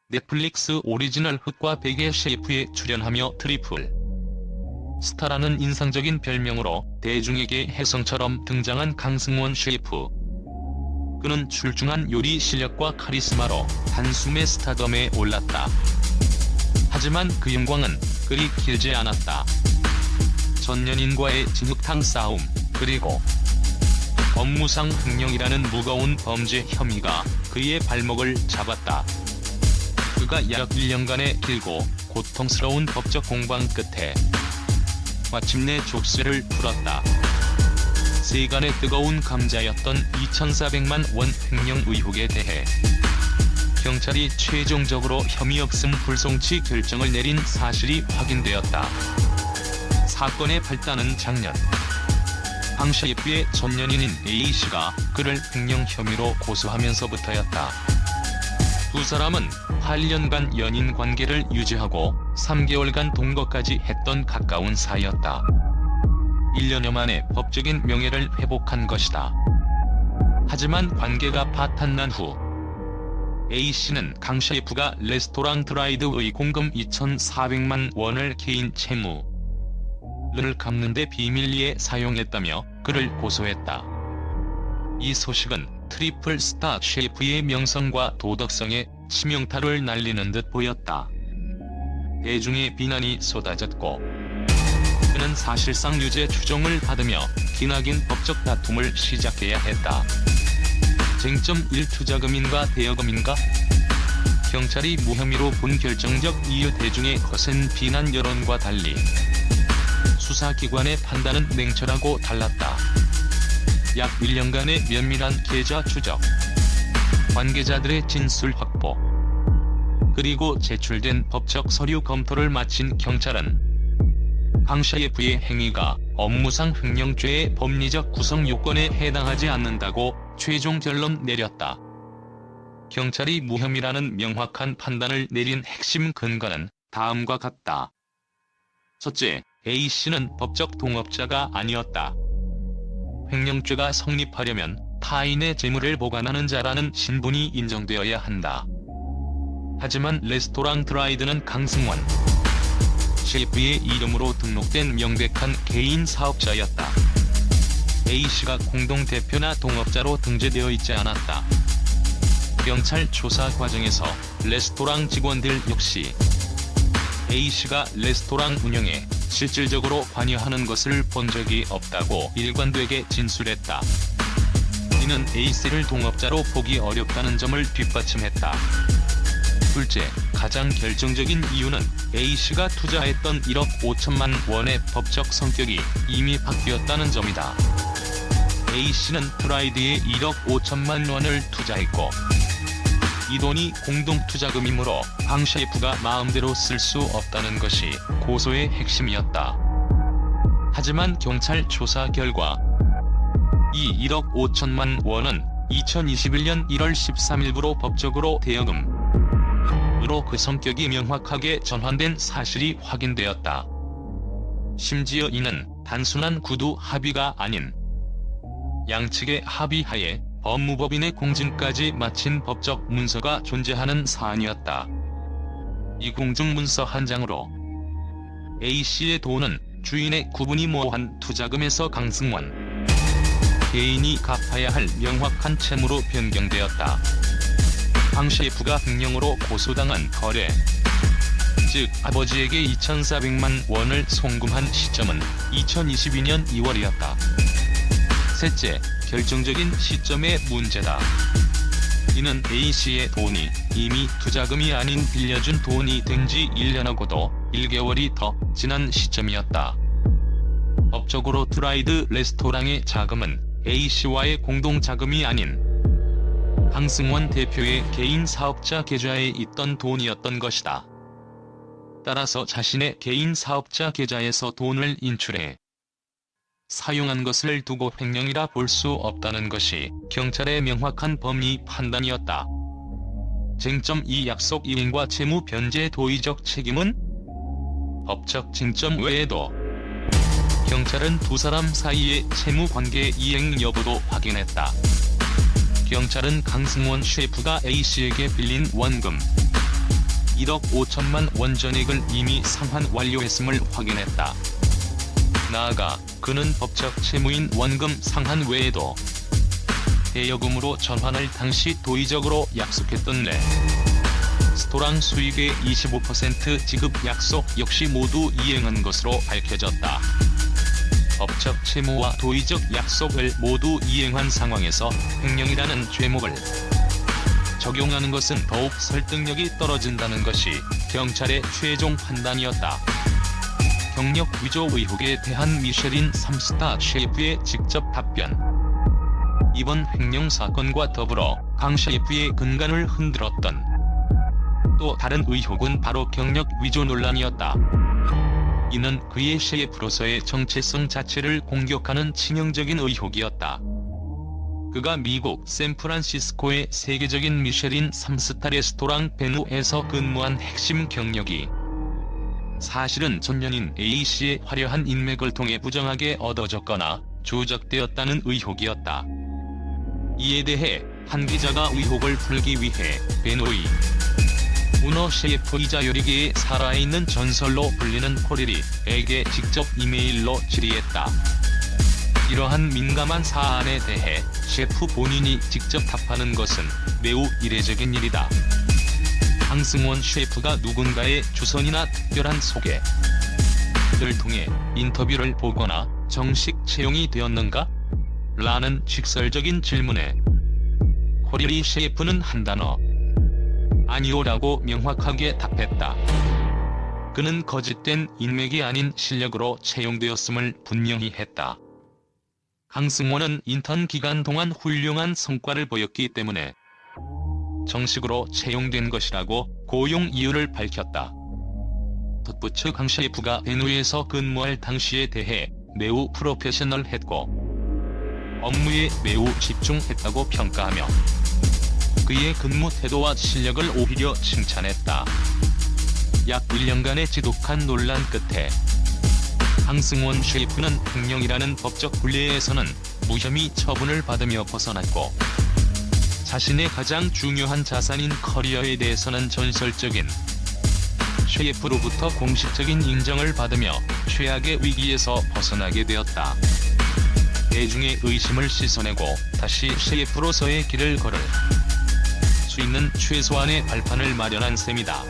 넷플릭스 오리지널 흑과 백의 셰프에 출연하며 트리플 스타라는 인상적인 별명으로 대중에게 혜성처럼 등장한 강승원 셰프. 그는 출중한 요리 실력과 카리스마로 단숨에 스타덤에 올랐다. 하지만 그 영광은 그리 길지 않았다. 전 연인과의 진흙탕 싸움, 그리고 업무상 횡령이라는 무거운 범죄 혐의가 그의 발목을 잡았다. 그가 약 1년간의 길고 고통스러운 법적 공방 끝에 마침내 족쇄를 풀었다. 세간의 뜨거운 감자였던 2,400만 원 횡령 의혹에 대해 경찰이 최종적으로 혐의 없음 불송치 결정을 내린 사실이 확인되었다. 사건의 발단은 작년 강 셰프의 전 연인인 A씨가 그를 횡령 혐의로 고소하면서부터였다. 두 사람은 8년간 연인 관계를 유지하고 3개월간 동거까지 했던 가까운 사이였다. 1년여 만에 법적인 명예를 회복한 것이다. 하지만 관계가 파탄난 후 A씨는 강 셰프가 레스토랑 드라이드의 공금 2,400만 원을 개인 채무를 갚는 데 비밀리에 사용했다며 그를 고소했다. 이 소식은 트리플 스타 셰프의 명성과 도덕성에 치명타를 날리는 듯 보였다. 대중의 비난이 쏟아졌고 그는 사실상 유죄 추정을 받으며 기나긴 법적 다툼을 시작해야 했다. 쟁점 1. 투자금인가 대여금인가? 경찰이 무혐의로 본 결정적 이유. 대중의 거센 비난 여론과 달리 수사기관의 판단은 냉철하고 달랐다. 약 1년간의 면밀한 계좌 추적, 관계자들의 진술 확보, 그리고 제출된 법적 서류 검토를 마친 경찰은 강 셰프의 행위가 업무상 횡령죄의 법리적 구성 요건에 해당하지 않는다고 최종 결론 내렸다. 경찰이 무혐의라는 명확한 판단을 내린 핵심 근거는 다음과 같다. 첫째, A씨는 법적 동업자가 아니었다. 횡령죄가 성립하려면 타인의 재물을 보관하는 자라는 신분이 인정되어야 한다. 하지만 레스토랑 드라이드는 강승원 셰프의 이름으로 등록된 명백한 개인 사업자였다. A씨가 공동대표나 동업자로 등재되어 있지 않았다. 경찰 조사 과정에서 레스토랑 직원들 역시 A씨가 레스토랑 운영에 실질적으로 관여하는 것을 본 적이 없다고 일관되게 진술했다. 이는 A씨를 동업자로 보기 어렵다는 점을 뒷받침했다. 둘째, 가장 결정적인 이유는 A씨가 투자했던 1억 5천만 원의 법적 성격이 이미 바뀌었다는 점이다. A씨는 드라이드에 1억 5천만 원을 투자했고 이 돈이 공동투자금이므로 강 셰프가 마음대로 쓸 수 없다는 것이 고소의 핵심이었다. 하지만 경찰 조사 결과 이 1억 5천만 원은 2021년 1월 13일부로 법적으로 대여금으로 그 성격이 명확하게 전환된 사실이 확인되었다. 심지어 이는 단순한 구두 합의가 아닌 양측의 합의하에 법무법인의 공증까지 마친 법적 문서가 존재하는 사안이었다. 이 공증문서 한 장으로 A씨의 돈은 주인의 구분이 모호한 투자금에서 강승원 개인이 갚아야 할 명확한 채무로 변경되었다. 강 셰프가 횡령으로 고소당한 거래, 즉 아버지에게 2,400만 원을 송금한 시점은 2022년 2월이었다. 셋째, 결정적인 시점의 문제다. 이는 A씨의 돈이 이미 투자금이 아닌 빌려준 돈이 된 지 1년하고도 1개월이 더 지난 시점이었다. 법적으로 드라이드 레스토랑의 자금은 A씨와의 공동자금이 아닌 강승원 대표의 개인 사업자 계좌에 있던 돈이었던 것이다. 따라서 자신의 개인 사업자 계좌에서 돈을 인출해 사용한 것을 두고 횡령이라 볼 수 없다는 것이 경찰의 명확한 법리 판단이었다. 쟁점 2. 약속 이행과 채무 변제 도의적 책임은? 법적 쟁점 외에도 경찰은 두 사람 사이의 채무 관계 이행 여부도 확인했다. 경찰은 강승원 셰프가 A씨에게 빌린 원금 1억 5천만 원 전액을 이미 상환 완료했음을 확인했다. 나아가 그는 법적 채무인 원금 상환 외에도 대여금으로 전환할 당시 도의적으로 약속했던 레스토랑 수익의 25% 지급 약속 역시 모두 이행한 것으로 밝혀졌다. 법적 채무와 도의적 약속을 모두 이행한 상황에서 횡령이라는 죄목을 적용하는 것은 더욱 설득력이 떨어진다는 것이 경찰의 최종 판단이었다. 경력 위조 의혹에 대한 미쉐린 3스타 셰프의 직접 답변. 이번 횡령 사건과 더불어 강 셰프의 근간을 흔들었던 또 다른 의혹은 바로 경력 위조 논란이었다. 이는 그의 셰프로서의 정체성 자체를 공격하는 치명적인 의혹이었다. 그가 미국 샌프란시스코의 세계적인 미쉐린 3스타 레스토랑 베누에서 근무한 핵심 경력이 사실은 전년인 A씨의 화려한 인맥을 통해 부정하게 얻어졌거나 조작되었다는 의혹이었다. 이에 대해 한 기자가 의혹을 풀기 위해 베누의 문어 셰프이자 요리계에 살아있는 전설로 불리는 코리리에게 직접 이메일로 질의했다. 이러한 민감한 사안에 대해 셰프 본인이 직접 답하는 것은 매우 이례적인 일이다. 강승원 셰프가 누군가의 주선이나 특별한 소개를 통해 인터뷰를 보거나 정식 채용이 되었는가? 라는 직설적인 질문에 코리리 셰프는 한 단어 아니오라고 명확하게 답했다. 그는 거짓된 인맥이 아닌 실력으로 채용되었음을 분명히 했다. 강승원은 인턴 기간 동안 훌륭한 성과를 보였기 때문에 정식으로 채용된 것이라고 고용 이유를 밝혔다. 덧붙여 강 셰프가 베누에서 근무할 당시에 대해 매우 프로페셔널했고 업무에 매우 집중했다고 평가하며 그의 근무 태도와 실력을 오히려 칭찬했다. 약 1년간의 지독한 논란 끝에 강승원 셰프는 횡령이라는 법적 불례에서는 무혐의 처분을 받으며 벗어났고 자신의 가장 중요한 자산인 커리어에 대해서는 전설적인 셰프로부터 공식적인 인정을 받으며 최악의 위기에서 벗어나게 되었다. 대중의 의심을 씻어내고 다시 셰프로서의 길을 걸을 수 있는 최소한의 발판을 마련한 셈이다.